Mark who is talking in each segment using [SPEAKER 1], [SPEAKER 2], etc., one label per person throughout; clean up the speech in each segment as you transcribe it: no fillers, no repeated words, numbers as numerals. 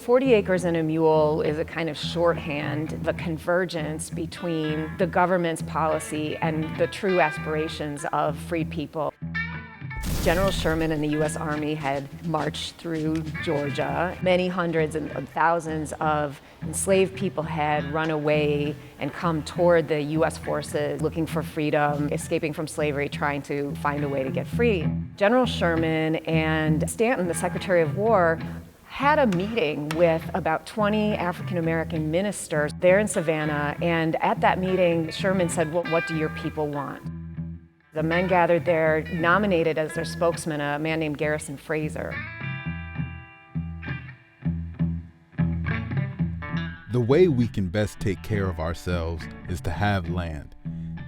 [SPEAKER 1] 40 acres and a mule is a kind of shorthand, the convergence between the government's policy and the true aspirations of freed people. General Sherman and the U.S. Army had marched through Georgia. Many hundreds and thousands of enslaved people had run away and come toward the U.S. forces looking for freedom, escaping from slavery, trying to find a way to get free. General Sherman and Stanton, the Secretary of War, had a meeting with about 20 African-American ministers there in Savannah, and at that meeting, Sherman said, "Well, what do your people want?" The men gathered there nominated as their spokesman a man named Garrison Fraser.
[SPEAKER 2] The way we can best take care of ourselves is to have land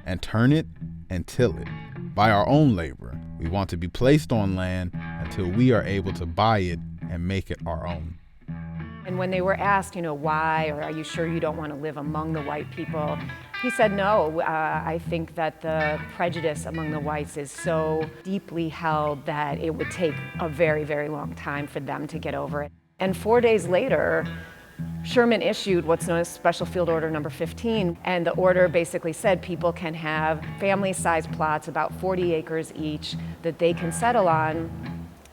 [SPEAKER 2] and turn it and till it. By our own labor, we want to be placed on land until we are able to buy it and make it our own.
[SPEAKER 1] And when they were asked, why, or are you sure you don't want to live among the white people? He said, no, I think that the prejudice among the whites is so deeply held that it would take a very, very long time for them to get over it. And 4 days later, Sherman issued what's known as Special Field Order Number 15, and the order basically said people can have family-sized plots, about 40 acres each, that they can settle on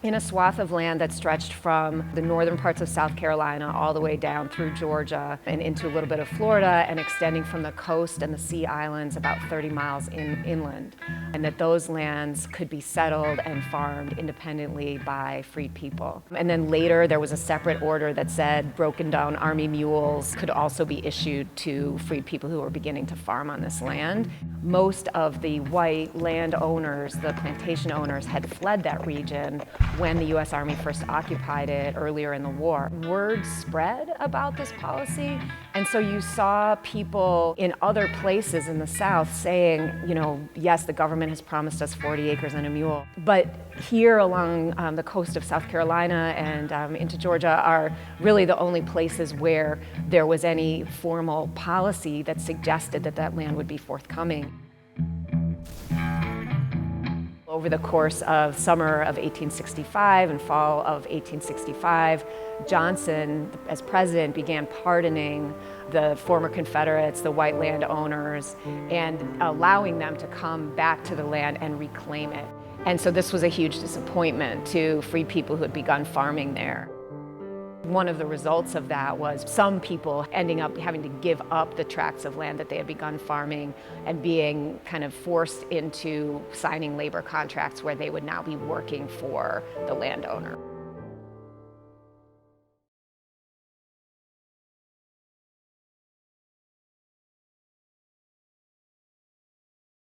[SPEAKER 1] in a swath of land that stretched from the northern parts of South Carolina all the way down through Georgia and into a little bit of Florida, and extending from the coast and the Sea Islands about 30 miles inland. And that those lands could be settled and farmed independently by freed people. And then later there was a separate order that said broken down army mules could also be issued to freed people who were beginning to farm on this land. Most of the white landowners, the plantation owners, had fled that region when the U.S. Army first occupied it earlier in the war. Word spread about this policy, and so you saw people in other places in the South saying, yes, the government has promised us 40 acres and a mule, but here along the coast of South Carolina and into Georgia are really the only places where there was any formal policy that suggested that that land would be forthcoming. Over the course of summer of 1865 and fall of 1865, Johnson, as president, began pardoning the former Confederates, the white landowners, and allowing them to come back to the land and reclaim it. And so this was a huge disappointment to freed people who had begun farming there. One of the results of that was some people ending up having to give up the tracts of land that they had begun farming and being kind of forced into signing labor contracts where they would now be working for the landowner.